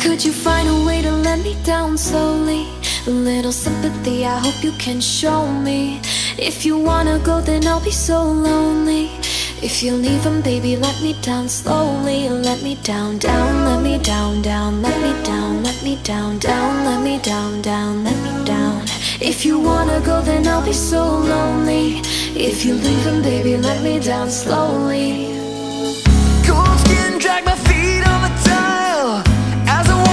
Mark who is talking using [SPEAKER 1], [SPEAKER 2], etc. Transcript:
[SPEAKER 1] Could you find a way to let me down slowly? A little sympathy, I hope you can show me. If you wanna go, then I'll be so lonely. If you're leaving, baby, let me down slowly. Let me down, down, let me down, down, let me down, let me down, down, let me down, down, let me down. If you wanna go, then I'll be so lonely. If you're leaving, baby, let me down slowly.